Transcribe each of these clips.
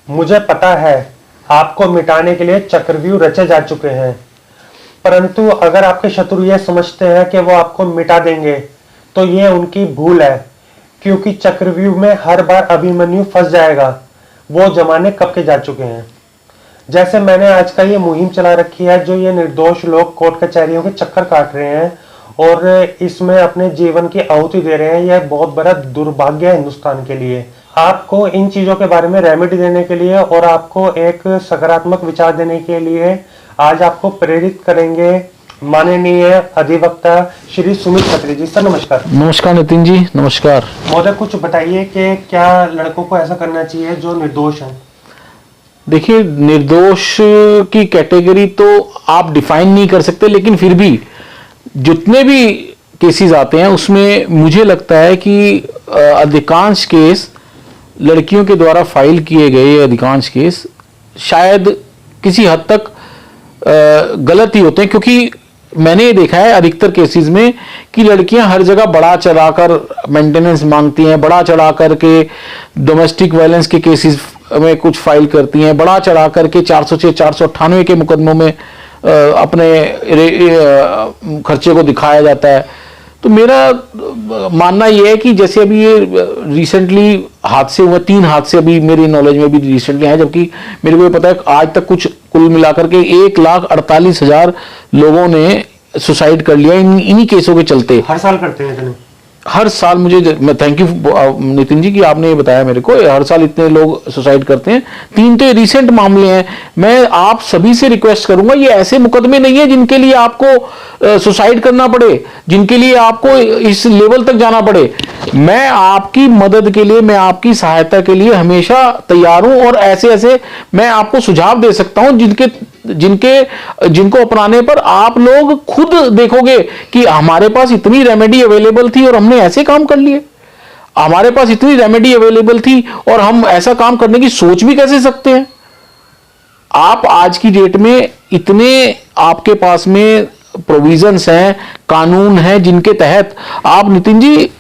मुझे पता है आपको मिटाने के लिए चक्रव्यूह रचे जा चुके हैं, परंतु अगर आपके शत्रु यह समझते हैं कि वो आपको मिटा देंगे तो ये उनकी भूल है, क्योंकि चक्रव्यूह में हर बार अभिमन्यु फंस जाएगा। वो जमाने कब के जा चुके हैं। जैसे मैंने आज का ये मुहिम चला रखी है, जो ये निर्दोष लोग कोर्ट कचहरियों के चक्कर काट रहे हैं और इसमें अपने जीवन की आहुति दे रहे हैं, यह बहुत बड़ा दुर्भाग्य है हिंदुस्तान के लिए। आपको इन चीजों के बारे में रेमेडी देने के लिए और आपको एक सकारात्मक विचार देने के लिए आज आपको प्रेरित करेंगे माननीय अधिवक्ता श्री सुमित खत्री जी। सर नमस्कार। नमस्कार नितिन जी, नमस्कार महोदय। कुछ बताइए कि क्या लड़कों को ऐसा करना चाहिए जो निर्दोष हैं। देखिए, निर्दोष की कैटेगरी तो आप डिफाइन नहीं कर सकते, लेकिन फिर भी जितने भी केसेस आते हैं उसमें मुझे लगता है कि अधिकांश केस लड़कियों के द्वारा फाइल किए गए अधिकांश केस शायद किसी हद तक गलत ही होते हैं, क्योंकि मैंने ये देखा है अधिकतर केसेस में कि लड़कियां हर जगह बड़ा चढ़ाकर मेंटेनेंस मांगती हैं, बड़ा चढ़ा करके डोमेस्टिक वायलेंस के केसेस में कुछ फाइल करती हैं, बड़ा चढ़ा करके 406 498 के मुकदमों में अपने खर्चे को दिखाया जाता है। तो मेरा मानना यह है कि जैसे अभी ये रिसेंटली हादसे हुए, 3 हादसे अभी मेरी नॉलेज में भी रिसेंटली हैं, जबकि मेरे को ये पता है आज तक कुछ कुल मिलाकर के 1,48,000 लोगों ने सुसाइड कर लिया इन्हीं केसों के चलते। हर साल करते हैं इतने? हर साल मैं थैंक यू नितिन जी कि आपने ये बताया मेरे को, हर साल इतने लोग सुसाइड करते हैं। 3 तो रिसेंट मामले हैं। मैं आप सभी से रिक्वेस्ट करूंगा, ये ऐसे मुकदमे नहीं है जिनके लिए आपको सुसाइड करना पड़े, जिनके लिए आपको इस लेवल तक जाना पड़े। मैं आपकी मदद के लिए, मैं आपकी सहायता के लिए हमेशा तैयार हूं, और ऐसे मैं आपको सुझाव दे सकता हूं जिनको अपनाने पर आप लोग खुद देखोगे कि हमारे पास इतनी रेमेडी अवेलेबल थी और हमने ऐसे काम कर लिए। हमारे पास इतनी रेमेडी अवेलेबल थी और हम ऐसा काम करने की सोच भी कैसे सकते हैं। आप आज की डेट में इतने आपके पास में प्रोविजंस हैं, कानून हैं, जिनके तहत आप नितिन जी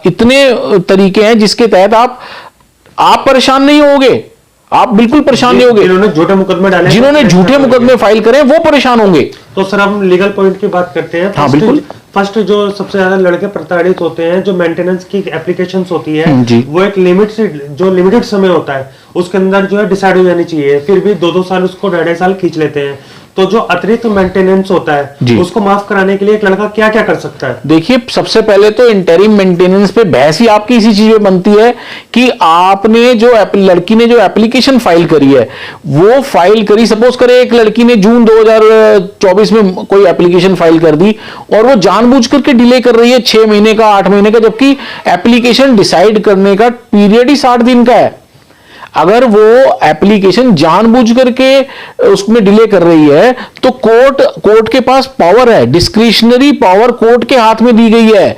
इतने तरीके हैं जिसके तहत आप परेशान नहीं होगे। आप बिल्कुल परेशान नहीं होगे। जिन्होंने झूठे मुकदमे डाले, जिन्होंने झूठे मुकदमे फाइल करें वो परेशान होंगे। तो सर हम लीगल पॉइंट की बात करते हैं। हाँ बिल्कुल। फर्स्ट जो सबसे ज्यादा लड़के प्रताड़ित होते हैं, जो मेंटेनेंस की एप्लीकेशंस होती है वो एक लिमिटेड समय होता है, उसके अंदर जो है डिसाइड हो जानी चाहिए। फिर भी 2-2 साल उसको 2.5 साल खींच लेते हैं। तो जो अतिरिक्त मेंटेनेंस होता है उसको माफ कराने के लिए एक लड़का क्या क्या कर सकता है। देखिए, सबसे पहले तो इंटरिम मेंटेनेंस पे बहस ही आपकी इसी चीज में बनती है कि आपने लड़की ने जो एप्लीकेशन फाइल करी है वो फाइल करी, सपोज करें एक लड़की ने जून 2024 में कोई एप्लीकेशन फाइल कर दी और वो जानबूझ करके डिले कर रही है 6 महीने का, 8 महीने का, जबकि एप्लीकेशन डिसाइड करने का पीरियड ही 60 दिन का है। अगर वो एप्लीकेशन जानबूझ करके उसमें डिले कर रही है तो कोर्ट के पास पावर है, डिस्क्रिशनरी पावर कोर्ट के हाथ में दी गई है।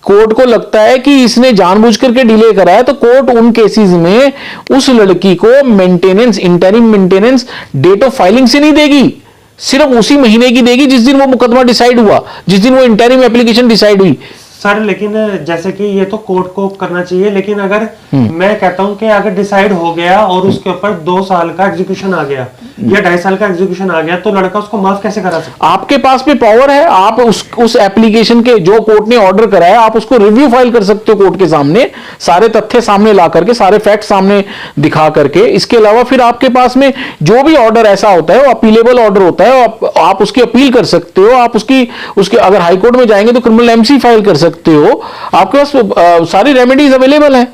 कोर्ट को लगता है कि इसने जानबूझ करके डिले करा है तो कोर्ट उन केसेस में उस लड़की को maintenance, interim maintenance date of filing से नहीं देगी, सिर्फ उसी महीने की देगी जिस दिन वो मुकदमा डिसाइड हुआ, जिस दिन वो इंटरिम एप्लीकेशन डिसाइड हुई। सर लेकिन जैसे कि ये तो कोर्ट को करना चाहिए, लेकिन अगर मैं कहता हूं कि अगर डिसाइड हो गया और उसके ऊपर 2 साल का एग्जीक्यूशन आ गया या 2.5 साल का एग्जीक्यूशन आ गया तो लड़का उसको माफ कैसे करा सकता है? आपके पास भी पावर है, आप उस एप्लीकेशन के जो कोर्ट ने ऑर्डर करा है आप उसको रिव्यू फाइल कर सकते हो कोर्ट के सामने, सारे तथ्य सामने ला करके, सारे फैक्ट सामने दिखा करके। इसके अलावा फिर आपके पास में जो भी ऑर्डर ऐसा होता है वो अपीलेबल ऑर्डर होता है, आप उसकी अपील कर सकते हो। आप उसके अगर हाईकोर्ट में जाएंगे तो क्रिमिनल एमसी फाइल कर सकते हो। आपके पास सारी रेमेडीज अवेलेबल है।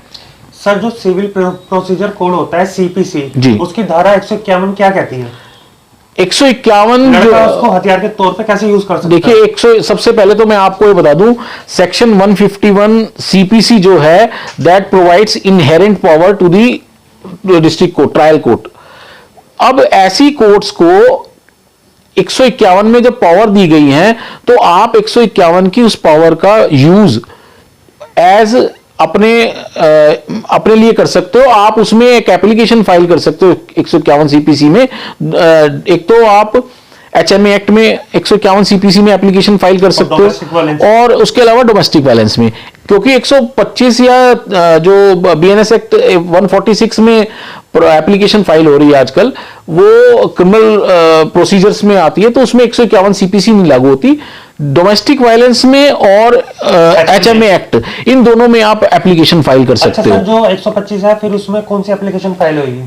सर जो सिविल प्रोसीजर कोड होता है सीपीसी, उसकी धारा 151 क्या कहती है? 151 उसको हथियार के तौर पे कैसे यूज कर सकते हैं? देखिए, सबसे पहले तो मैं आपको ये बता दूं, सेक्शन 151 सीपीसी जो है that provides inherent power to the district court, trial court. अब ऐसी कोर्ट्स को 151 में जब पावर दी गई है तो आप 151 की उस पावर का यूज एज अपने लिए कर सकते हो। आप उसमें एक एप्लीकेशन फाइल कर सकते हो 151 सीपीसी में। एक तो आप एचएमए एक्ट में 151 सीपीसी में एप्लीकेशन फाइल कर सकते हो, और उसके अलावा डोमेस्टिक वायलेंस में, क्योंकि 125 या जो बीएनएस एक्ट 146 में एप्लीकेशन फाइल हो रही है आजकल, वो क्रिमिनल प्रोसीजर्स में आती है, तो उसमें 151 सीपीसी नहीं लागू होती। डोमेस्टिक वायलेंस में और HMA एक्ट, इन दोनों में आप एप्लीकेशन फाइल कर सकते हो। जो 125 है, फिर उसमें कौन सी एप्लीकेशन फाइल होगी?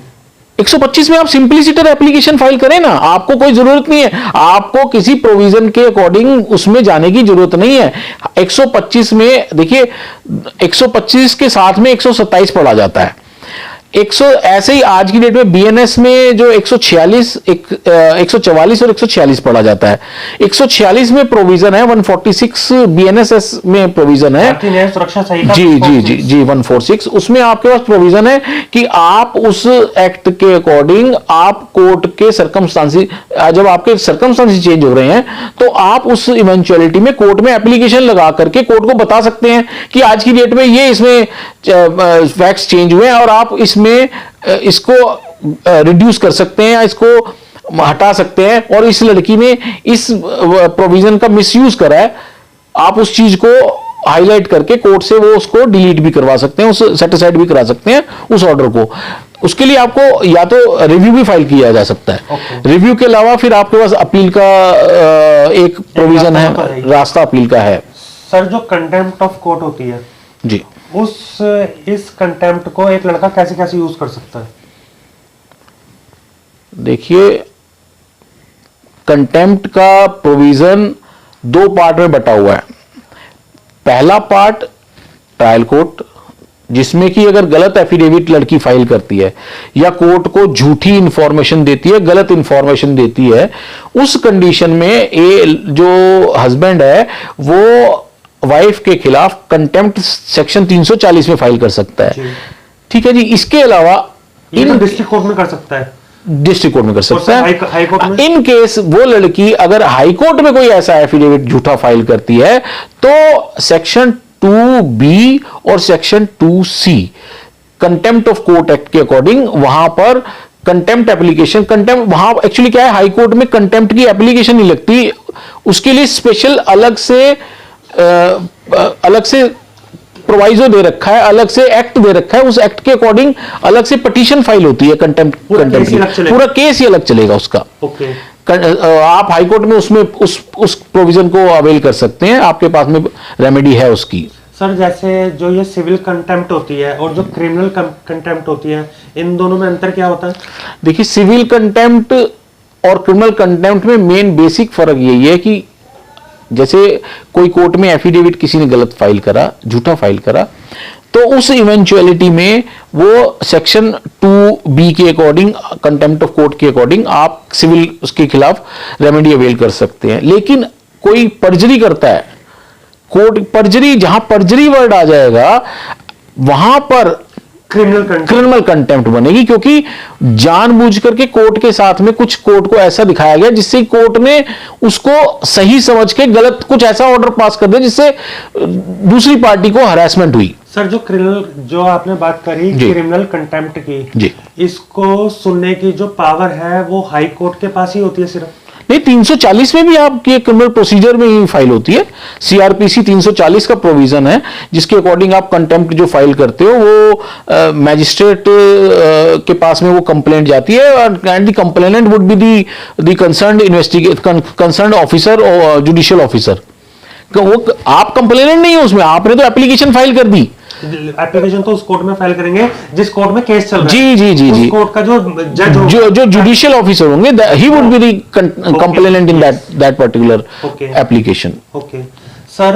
125 में आप सिंपलीसिटर एप्लीकेशन फाइल करें ना, आपको कोई जरूरत नहीं है, आपको किसी प्रोविजन के अकॉर्डिंग उसमें जाने की जरूरत नहीं है। 125 में देखिए, 125 के साथ में 127 पढ़ा जाता है। 100 ऐसे ही आज की डेट में बीएनएस में जो 144 और 146 पढ़ा जाता है। 146 में प्रोविजन है, 146 बीएनएस में प्रोविजन है, सुरक्षा सही जी 146, उसमें आपके पास प्रोविजन है कि आप उस एक्ट के अकॉर्डिंग आप कोर्ट के सर्कमस्टांसेस, जब आपके सर्कमस्टांसेस चेंज हो रहे हैं तो आप उस इवेंचुअलिटी में कोर्ट में एप्लीकेशन लगा करके कोर्ट को बता सकते हैं कि आज की डेट में ये इसमें फैक्ट्स चेंज हुए हैं और आप इसमें इसको रिड्यूस कर सकते हैं या इसको हटा सकते हैं, और इस लड़की ने इस प्रोविजन का मिसयूज करा है, आप उस चीज को हाईलाइट करके कोर्ट से वो उसको डिलीट भी करवा सकते हैं, उस सेटिसाइड भी करा सकते हैं उस ऑर्डर को। उसके लिए आपको या तो रिव्यू भी फाइल किया जा सकता है। रिव्यू के अलावा फिर आपके पास अपील का एक प्रोविजन है, रास्ता अपील का है। सर, जो कंटेम्प्ट ऑफ कोर्ट होती है जी, इस कंटेम्प्ट को एक लड़का कैसे कैसे यूज कर सकता है? देखिए, कंटेम्प्ट का प्रोविजन 2 पार्ट में बटा हुआ है। पहला पार्ट ट्रायल कोर्ट, जिसमें कि अगर गलत एफिडेविट लड़की फाइल करती है या कोर्ट को झूठी इंफॉर्मेशन देती है, गलत इंफॉर्मेशन देती है, उस कंडीशन में जो हस्बैंड है वो वाइफ के खिलाफ कंटेम्प्ट सेक्शन 340 में फाइल कर सकता है। ठीक है जी। इसके अलावा डिस्ट्रिक्ट कोर्ट में कर सकता है, डिस्ट्रिक्ट कोर्ट में कर सकता है, हाई कोर्ट में। इन केस वो लड़की अगर हाई कोर्ट में कोई ऐसा एफिडेविट झूठा फाइल करती है तो सेक्शन 2B और section 2C contempt of court act के अकॉर्डिंग वहां पर कंटेम्प्ट एप्लीकेशन, कंटेम्प्ट वहां एक्चुअली क्या है, हाई कोर्ट में कंटेम्प्ट की एप्लीकेशन नहीं लगती, उसके लिए स्पेशल अलग से प्रोवाइजो दे रखा है, अलग से एक्ट दे रखा है, उस एक्ट के अकॉर्डिंग अलग से पिटीशन फाइल होती है कंटेम्प्ट पूरा केस ही अलग चलेगा उसका। आप हाई कोर्ट में उसमें उस प्रोविजन को अवेल कर सकते हैं, आपके पास में रेमेडी है उसकी। सर, जैसे जो ये सिविल कंटेम्प्ट होती है और जो क्रिमिनल कंटेम्प्ट होती है, इन दोनों में अंतर क्या होता है? देखिए, सिविल कंटेम्प्ट और क्रिमिनल कंटेम्प्ट में मेन बेसिक फर्क यही है कि जैसे कोई कोर्ट में एफिडेविट किसी ने गलत फाइल करा, झूठा फाइल करा, तो उस इवेंचुअलिटी में वो सेक्शन 2B के अकॉर्डिंग, कंटेम्प्ट ऑफ कोर्ट के अकॉर्डिंग आप सिविल उसके खिलाफ रेमेडी अवेल कर सकते हैं। लेकिन कोई पर्जरी करता है, कोर्ट पर्जरी, जहां पर्जरी वर्ड आ जाएगा वहां पर क्रिमिनल कंटेम्प्ट बनेगी, क्योंकि जानबूझ करके कोर्ट के साथ में कुछ कोर्ट को ऐसा दिखाया गया जिससे कोर्ट ने उसको सही समझ के गलत कुछ ऐसा ऑर्डर पास कर दिया जिससे दूसरी पार्टी को हरासमेंट हुई। सर, जो आपने बात करी क्रिमिनल कंटेम्प्ट की जी, इसको सुनने की जो पावर है वो हाई कोर्ट के पास ही होती है सिर्फ? नहीं, 340 में भी आपके क्रिमिनल प्रोसीजर में ही फाइल होती है। सीआरपीसी 340 का प्रोविजन है जिसके अकॉर्डिंग आप कंटेम्प्ट जो फाइल करते हो वो मैजिस्ट्रेट के पास में वो कंप्लेंट जाती है, and the complainant would be the concerned officer और जुडिशियल ऑफिसर। वो आप कंप्लेनेंट नहीं हो उसमें, आपने तो एप्लीकेशन फाइल कर दी। एप्लीकेशन तो उस कोर्ट में फाइल करेंगे जिस कोर्ट में केस चल रहा है। जी उस कोर्ट का जो जज जो जुडिशियल ऑफिसर होंगे, he would be the complainant in that particular application. Okay sir,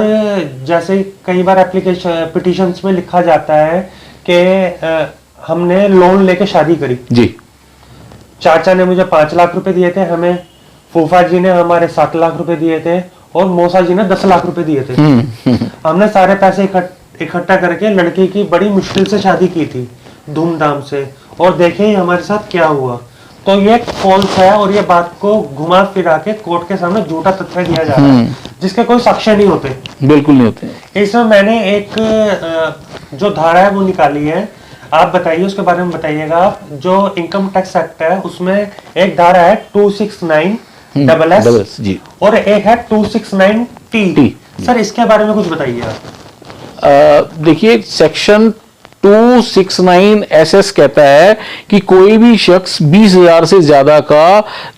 जैसे कई बार एप्लीकेशन पिटीशंस में लिखा जाता है कि हमने लोन लेके शादी करी जी, चाचा ने मुझे 5 लाख रुपए दिए थे, हमें फूफा जी ने हमारे 7 लाख रुपए दिए थे और मौसा जी ने 10 लाख रुपए दिए थे। हमने सारे पैसे इकट्ठा करके लड़के की बड़ी मुश्किल से शादी की थी, धूमधाम से, और देखें हमारे साथ क्या हुआ। तो ये फॉल्स है और ये बात को घुमा फिरा के कोर्ट के सामने झूठा तथ्य दिया जा रहा है जिसके कोई साक्ष्य नहीं होते। बिल्कुल नहीं होते। इसमें मैंने एक जो धारा है वो निकाली है, आप बताइए उसके बारे में बताइएगा आप। जो इनकम टैक्स एक्ट है उसमें एक धारा है 269 जी, और एक है 269 टी। सर, इसके बारे में कुछ बताइए आप। देखिए, सेक्शन 269 SS कहता है कि कोई भी शख्स 20,000 से ज्यादा का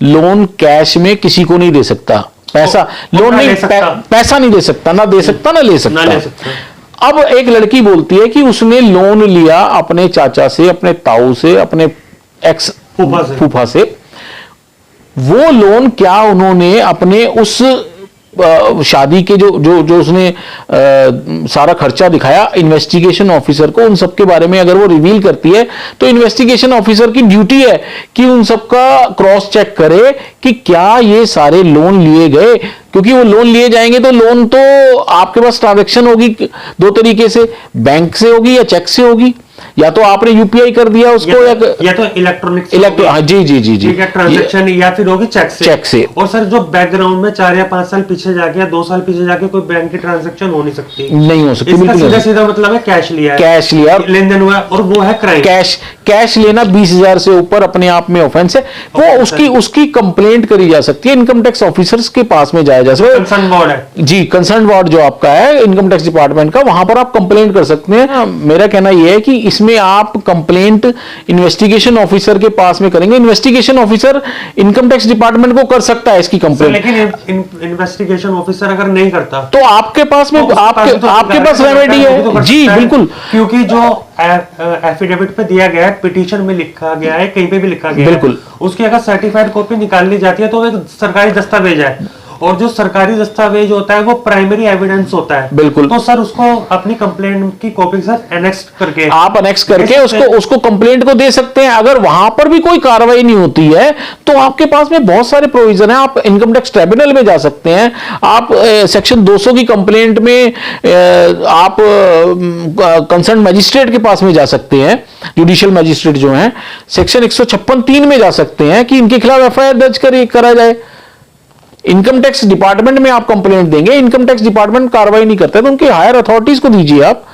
लोन कैश में किसी को नहीं दे सकता। पैसा लोन नहीं, पैसा नहीं दे सकता, ना दे सकता ना ले सकता। अब एक लड़की बोलती है कि उसने लोन लिया अपने चाचा से, अपने ताऊ से, अपने एक्स फूफा से। वो लोन क्या उन्होंने अपने उस शादी के जो उसने सारा खर्चा दिखाया इन्वेस्टिगेशन ऑफिसर को, उन सब के बारे में अगर वो रिवील करती है तो इन्वेस्टिगेशन ऑफिसर की ड्यूटी है कि उन सब का क्रॉस चेक करे कि क्या ये सारे लोन लिए गए। क्योंकि वो लोन लिए जाएंगे तो लोन तो आपके पास ट्रांजैक्शन होगी दो तरीके से, बैंक से होगी या चेक से होगी, या तो आपने यूपीआई कर दिया उसको या तो इलेक्ट्रॉनिक हाँ जी ट्रांजैक्शन, या फिर होगी चेक से। और सर जो बैकग्राउंड में 4 या 5 साल पीछे जाके या 2 साल पीछे जाके कोई बैंक की ट्रांजैक्शन हो नहीं सकती, नहीं हो सकती। इसका सीधा मतलब है कैश लिया लेन देन हुआ और वो है क्राइम। कैश लेना 20,000 से ऊपर अपने आप में ऑफेंस है। वो उसकी कंप्लेंट करी जा सकती है, इनकम टैक्स ऑफिसर्स के पास में जाया जा सकता है। कंसर्न वार्ड है जी, कंसर्न वार्ड जो आपका है इनकम टैक्स डिपार्टमेंट का, वहां पर आप कंप्लेंट कर सकते हैं। मेरा कहना यह है कि इसमें आप कंप्लेंट इन्वेस्टिगेशन ऑफिसर के पास में करेंगे। Investigation officer income tax department को कर सकता है इसकी कंप्लेंट, लेकिन इन्वेस्टिगेशन ऑफिसर अगर नहीं करता तो आपके पास में आपके पास रेमेडी है। जी बिल्कुल, क्योंकि जो एफिडेविट पे दिया गया है, पिटीशन में लिखा गया है, कहीं पे भी लिखा गया बिल्कुल है, उसकी अगर सर्टिफाइड कॉपी निकाल ली जाती है तो एक सरकारी दस्तावेज है, और जो सरकारी दस्तावेज होता है वो प्राइमरी एविडेंस होता है। बिल्कुल, तो सर उसको अपनी कंप्लेंट की कॉपी के साथ एनेक्स करके आप एनेक्स करके उसको कंप्लेंट को दे सकते हैं। अगर वहां पर भी कोई कार्रवाई नहीं होती है तो आपके पास में बहुत सारे प्रोविजन है। आप इनकम टैक्स ट्रिब्यूनल में जा सकते हैं, आप सेक्शन 200 की कंप्लेंट में आप कंसर्न मजिस्ट्रेट के पास में जा सकते हैं, जुडिशियल मजिस्ट्रेट जो है, सेक्शन 156(3) में जा सकते हैं कि इनके खिलाफ एफआईआर दर्ज करा जाए। इनकम टैक्स डिपार्टमेंट में आप कंप्लेंट देंगे, इनकम टैक्स डिपार्टमेंट कार्रवाई नहीं करते तो उनके हायर अथॉरिटीज को दीजिए आप,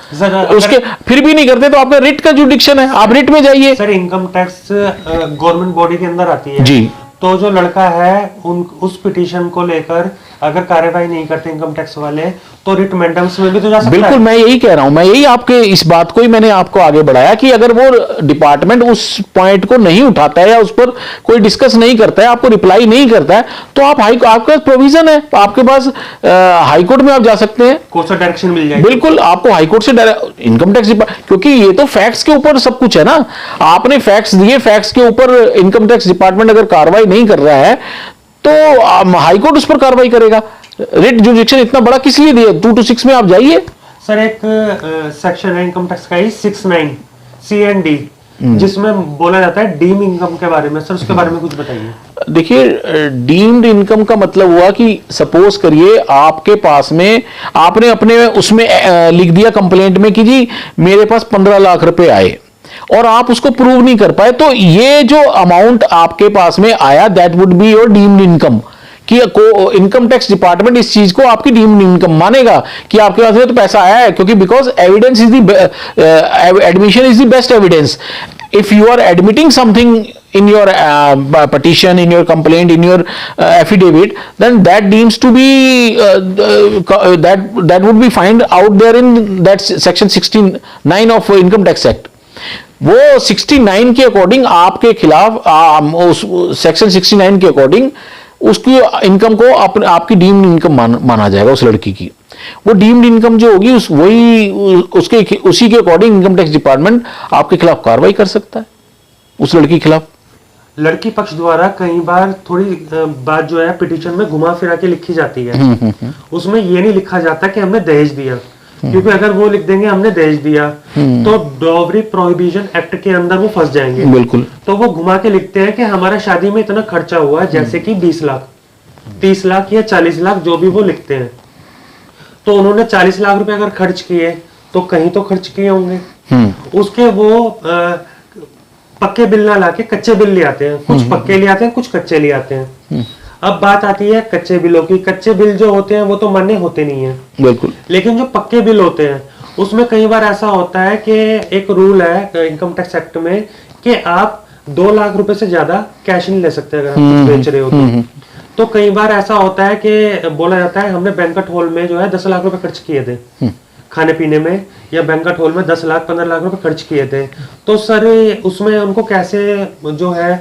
उसके फिर भी नहीं करते तो आपका रिट का जुडिक्शन है, आप रिट में जाइए। Sir income tax government body के अंदर आती है जी, तो जो लड़का है उस पिटीशन को लेकर अगर कार्रवाई नहीं करते इनकम टैक्स वाले तो रिट मैडम्स में भी तो जा सकता बिल्कुल है। मैं यही कह रहा हूं, मैं यही आपके इस बात को ही मैंने आपको आगे बढ़ाया कि अगर वो डिपार्टमेंट उस पॉइंट को नहीं उठाता है या उस पर कोई डिस्कस नहीं करता है, आपको रिप्लाई नहीं करता है, तो आप आपके पास प्रोविजन है, आपके पास हाई कोर्ट में आप जा सकते हैं, कोर्ट से डायरेक्शन मिल जाएगी। बिल्कुल, आपको हाई कोर्ट से इनकम टैक्स, क्योंकि ये तो फैक्ट्स के ऊपर सब कुछ है ना, आपने फैक्ट्स दिए, फैक्ट्स के ऊपर इनकम टैक्स डिपार्टमेंट अगर कार्रवाई नहीं कर रहा है तो हाई कोर्ट उस पर कार्रवाई करेगा। रिट जुडिक्शन इतना बड़ा किस लिए दिया? 226 में आप जाइए। सर एक सेक्शन है इनकम टैक्स का 69 C&D जिसमें बोला जाता है डीम इनकम के बारे में। सर उसके बारे में कुछ बताइए। देखिए, डीम्ड इनकम का मतलब हुआ कि सपोज करिए आपके पास में आपने अपने उसमें लिख दिया कंप्लेंट में कि जी मेरे पास 15 लाख रुपए आए और आप उसको प्रूव नहीं कर पाए, तो ये जो अमाउंट आपके पास में आया that would be your deemed income, कि इनकम टैक्स डिपार्टमेंट इस चीज को आपकी डीम्ड इनकम मानेगा कि आपके पास में तो पैसा आया है, क्योंकि because evidence is the admission is the best evidence. If you are admitting something in your petition, in your complaint, in your affidavit, then that deems to be that would be find out there in that section 69 of income tax act। वो 69 के according आपके खिलाफ उस section 69 के according उसकी income को आपकी deemed income माना जाएगा उस लड़की की। वो डीम्ड इनकम जो होगी उसी के अकॉर्डिंग इनकम टैक्स डिपार्टमेंट आपके खिलाफ कार्रवाई कर सकता है उस लड़की के खिलाफ। लड़की पक्ष द्वारा कई बार थोड़ी बात जो है पिटीशन में घुमा फिरा के लिखी जाती है। उसमें ये नहीं लिखा जाता कि हमने दहेज दिया, क्योंकि अगर वो लिख देंगे हमने दहेज दिया तो डॉवरी प्रोहिबिशन एक्ट के अंदर वो फंस जाएंगे। बिल्कुल, तो वो घुमा के लिखते हैं कि हमारा शादी में इतना खर्चा हुआ, जैसे कि 20 लाख 30 लाख या 40 लाख जो भी वो लिखते हैं। तो उन्होंने 40 लाख रुपए अगर खर्च किए तो कहीं तो खर्च किए होंगे, उसके वो पक्के बिल ना लाके कच्चे बिल ले आते हैं, कुछ पक्के ले आते हैं कुछ कच्चे ले आते हैं। अब बात आती है कच्चे बिलों की। कच्चे बिल जो होते हैं वो तो मान्य होते नहीं है, बिल्कुल, लेकिन जो पक्के बिल होते हैं उसमें कई बार ऐसा होता है कि एक रूल है इनकम टैक्स एक्ट में कि आप 2 लाख रुपए से ज्यादा कैश नहीं ले सकते अगर आप कुछ बेच रहे हो तो कई बार ऐसा होता है कि बोला जाता है हमने बैंक्वेट हॉल में जो है 10 लाख रुपए खर्च किए थे, खाने पीने में या बैंक्वेट हॉल में 10 लाख 15 लाख रुपए खर्च किए थे, तो सर उसमें उनको कैसे जो है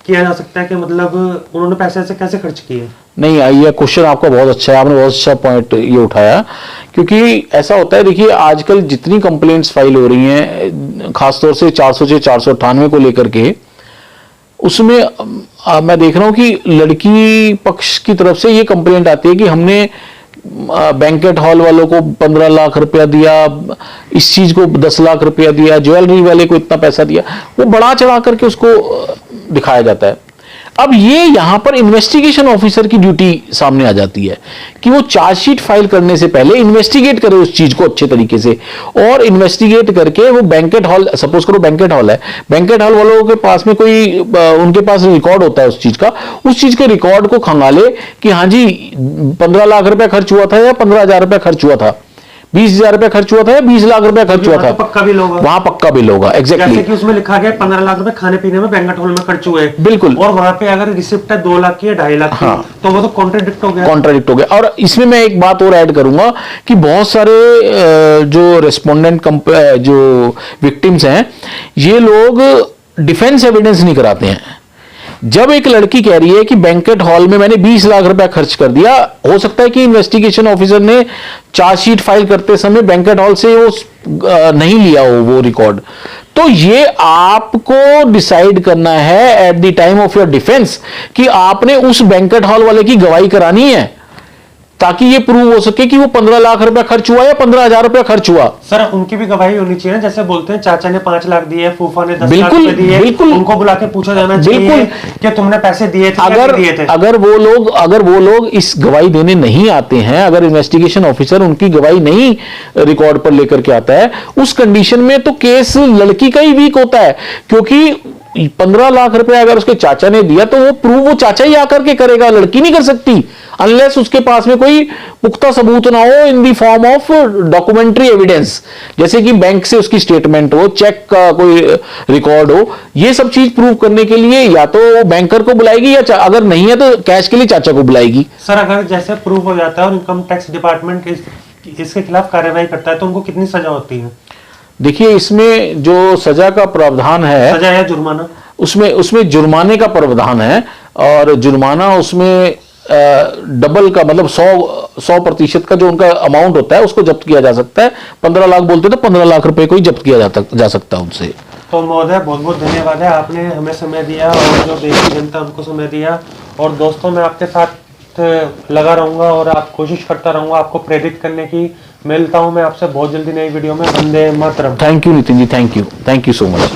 किया जा सकता है कि मतलब उन्होंने पैसे ऐसे कैसे खर्च किए? नहीं, ये क्वेश्चन आपका बहुत अच्छा है, आपने बहुत अच्छा पॉइंट ये उठाया, क्योंकि ऐसा होता है, देखिए आजकल जितनी कंप्लेंट्स फाइल हो रही हैं खासतौर से 406 498 को लेकर के, उसमें मैं देख रहा हूं कि लड़की पक्ष की तरफ से ये कंप्लेंट आती है कि हमने बैंकेट हॉल वालों को 15 लाख रुपया दिया, इस चीज को 10 लाख रुपया दिया, ज्वेलरी वाले को इतना पैसा दिया, वो बढ़ा चढ़ा करके उसको दिखाया जाता है। अब ये यहां पर इन्वेस्टिगेशन ऑफिसर की ड्यूटी सामने आ जाती है कि वो चार्जशीट फाइल करने से पहले इन्वेस्टिगेट करे उस चीज को अच्छे तरीके से, और इन्वेस्टिगेट करके वो बैंकेट हॉल, सपोज करो बैंकेट हॉल है, बैंकेट हॉल वालों के पास में कोई उनके पास रिकॉर्ड होता है उस चीज के रिकॉर्ड को खंगाले कि हाँ जी 15 लाख रुपया खर्च हुआ था या 15,000 रुपया खर्च हुआ था, 20,000 रुपया खर्च हुआ था या 20 लाख रुपया खर्च हुआ था, तो पक्का बिल होगा, वहां पक्का बिल होगा। एग्जैक्टली, जैसे कि उसमें लिखा गया 15 लाख रुपए खाने पीने में बैंक्वेट हॉल में खर्च हुए, बिल्कुल, और वहां पे अगर रिसिप्ट है 2 लाख की या 2.5 लाख की, हाँ, तो वो तो कॉन्ट्राडिक्ट हो गया। और इसमें मैं एक बात और ऐड करूंगा कि बहुत सारे जो रेस्पोंडेंट जो विक्टिम्स हैं, ये लोग डिफेंस एविडेंस नहीं कराते हैं। जब एक लड़की कह रही है कि बैंकेट हॉल में मैंने 20 लाख रुपया खर्च कर दिया, हो सकता है कि इन्वेस्टिगेशन ऑफिसर ने चार्जशीट फाइल करते समय बैंकेट हॉल से वो नहीं लिया हो वो रिकॉर्ड, तो ये आपको डिसाइड करना है at the time of your defence कि आपने उस बैंकेट हॉल वाले की गवाही करानी है, ताकि ये प्रूव हो सके कि वो 15 लाख रुपया खर्च हुआ या 15,000 रुपया खर्च हुआ। सर उनकी भी गवाही होनी चाहिए, जैसे बोलते हैं चाचा ने 5 लाख दिए, फूफा ने 10 लाख बिल्कुल दिए, बिल्कुल, उनको बुला के पूछा जाना चाहिए कि तुमने पैसे दिए थे, अगर दिए थे। अगर वो लोग इस गवाही देने नहीं आते हैं, अगर इन्वेस्टिगेशन ऑफिसर उनकी गवाही नहीं रिकॉर्ड पर लेकर के आता है, उस कंडीशन में तो केस लड़की का ही वीक होता है, क्योंकि 15 लाख रुपए अगर उसके चाचा ने दिया तो वो प्रूव वो चाचा ही आकर के करेगा, लड़की नहीं कर सकती, अनलेस उसके पास में कोई पुख्ता सबूत ना हो in the form of documentary evidence, जैसे कि बैंक से उसकी स्टेटमेंट हो, चेक का कोई रिकॉर्ड हो। ये सब चीज प्रूव करने के लिए या तो वो बैंकर को बुलाएगी, या अगर नहीं है तो कैश के लिए चाचा को बुलाएगी। सर अगर जैसे प्रूव हो जाता है और इनकम टैक्स डिपार्टमेंट इसके खिलाफ कार्रवाई करता है, तो उनको कितनी सजा होती है? देखिए, इसमें जो सजा का प्रावधान है, सजा या जुर्माना, उसमें जुर्माने का प्रावधान है, और जुर्माना उसमें डबल का मतलब 100% का जो उनका अमाउंट होता है उसको जब्त किया जा सकता है। 15 लाख बोलते तो 15 लाख रुपए को ही जब्त किया जा सकता है उनसे। तो महोदय बहुत बहुत धन्यवाद है, आपने हमें समय दिया और जो देश की जनता उनको समय दिया। और दोस्तों, मैं आपके साथ लगा रहूंगा और आप कोशिश करता रहूंगा आपको प्रेरित करने की। मिलता हूं मैं आपसे बहुत जल्दी नई वीडियो में। Vande Mataram. Thank you Nitin ji, thank you so much.